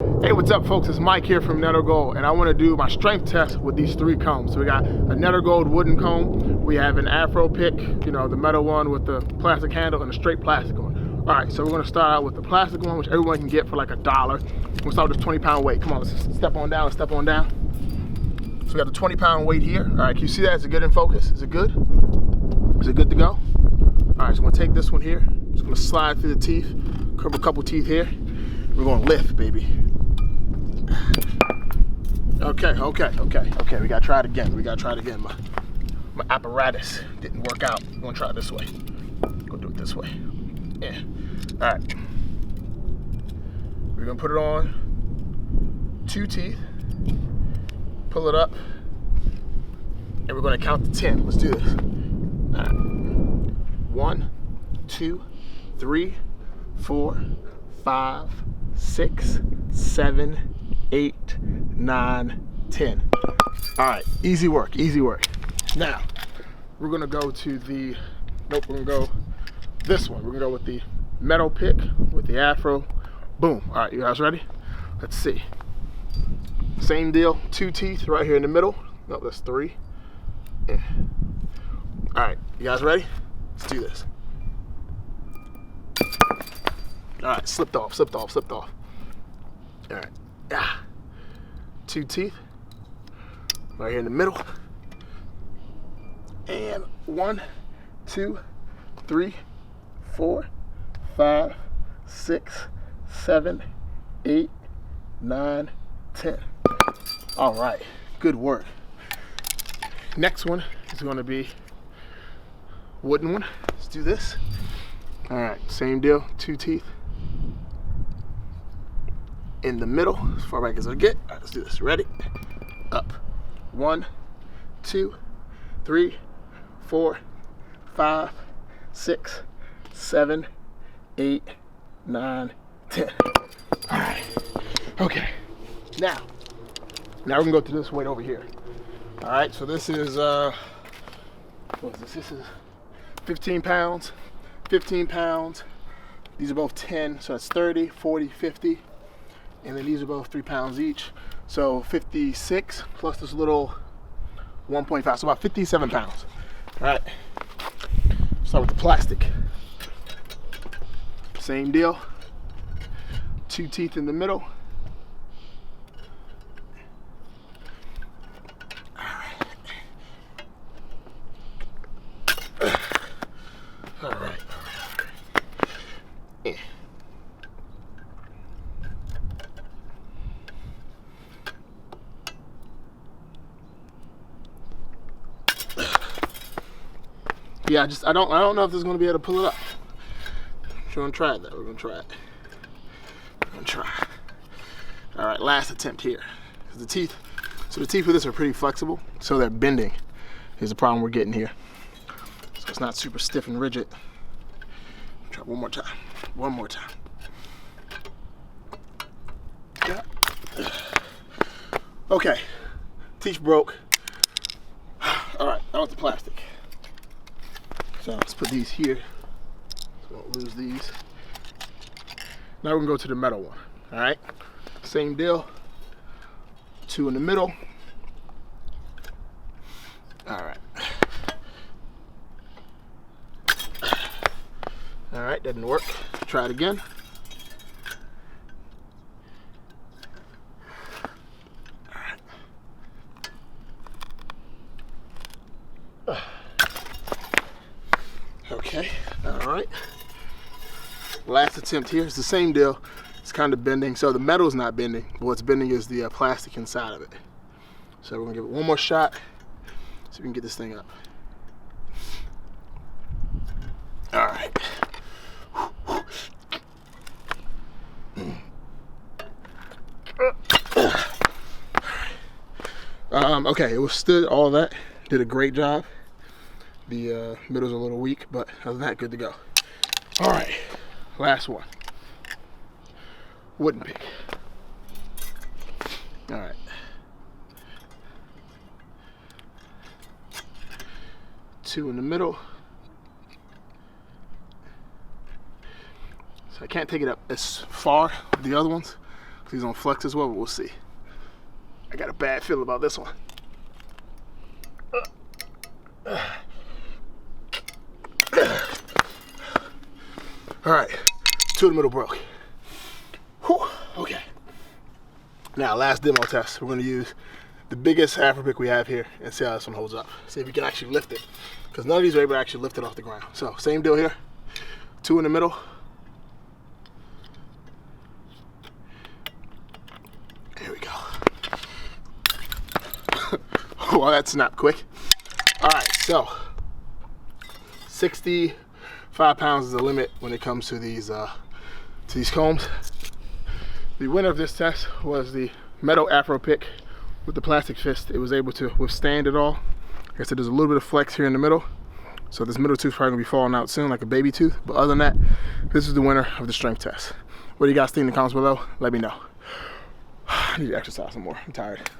Hey, what's up folks, it's Mike here from Netter Gold, and I want to do my strength test with these 3 combs. So we got a Netter Gold wooden comb, we have an Afro pick, you know, the metal one with the plastic handle, and a straight plastic one. Alright, so we're going to start out with the plastic one, which everyone can get for like $1. We'll start with this 20-pound weight. Come on, let's step on down, So we got the 20-pound weight here. Alright, can you see that? Is it good in focus? Is it good? Is it good to go? Alright, so I'm going to take this one here, just going to slide through the teeth, curve a couple teeth here. We're going to lift, baby. Okay, we gotta try it again. My apparatus didn't work out. I'm gonna try it this way. Go do it this way. Yeah. Alright. We're gonna put it on 2 teeth, pull it up, and we're gonna count to 10. Let's do this. Alright. 1, 2, 3, 4, 5, 6, 7, 8, 9, 10. All right, easy work. Now, we're gonna go to the, we're gonna go this one. We're gonna go with the metal pick, with the Afro. Boom. All right, you guys ready? Let's see. Same deal, 2 teeth right here in the middle. No, that's 3. Yeah. All right, you guys ready? Let's do this. All right, slipped off. All right. Ah, 2 teeth right here in the middle, and 1, 2, 3, 4, 5, 6, 7, 8, 9, 10. All right, good work. Next one is going to be wooden one. Let's do this. All right, same deal, 2 teeth in the middle, as far back as I get. All right, let's do this. Ready? Up. 1, 2, 3, 4, 5, 6, 7, 8, 9, 10. All right. Okay. Now we're gonna go to this weight over here. All right. So this is what is this? This is 15 pounds. 15 pounds. These are both 10, so that's 30, 40, 50. And then these are both 3 pounds each. So 56 plus this little 1.5, so about 57 pounds. All right, start with the plastic. Same deal, 2 teeth in the middle. All right. Yeah. Yeah, I don't know if this is gonna be able to pull it up. We're gonna try it though. We're gonna try. All right, last attempt here. The teeth for this are pretty flexible, so they're bending. Here's the problem we're getting here. So it's not super stiff and rigid. Try one more time. Yeah. Okay, teeth broke. All right, that was the plastic. So let's put these here, so we won't lose these. Now we're gonna go to the metal one, all right? Same deal, 2 in the middle. All right. All right, that didn't work. Try it again. Okay, all right. Last attempt here is the same deal. It's kind of bending. So the metal is not bending, but what's bending is the plastic inside of it. So we're gonna give it one more shot so we can get this thing up. All right. Okay, it withstood all that. Did a great job. The middle's a little weak, but other than that, good to go. All right, last one. Wooden pick. All right. 2 in the middle. So I can't take it up as far with the other ones, He's on flex as well, but we'll see. I got a bad feeling about this one. All right, 2 in the middle broke. Whew, okay. Now, last demo test. We're gonna use the biggest Afro pick we have here and see how this one holds up. See if we can actually lift it. Because none of these are able to actually lift it off the ground. So, same deal here. 2 in the middle. Here we go. Well, that snapped quick. All right, so 65 pounds is the limit when it comes to these combs. The winner of this test was the metal Afro pick with the plastic fist. It was able to withstand it all. Like I said, there's a little bit of flex here in the middle. So this middle tooth's probably gonna be falling out soon like a baby tooth. But other than that, this is the winner of the strength test. What do you guys think in the comments below? Let me know. I need to exercise some more, I'm tired.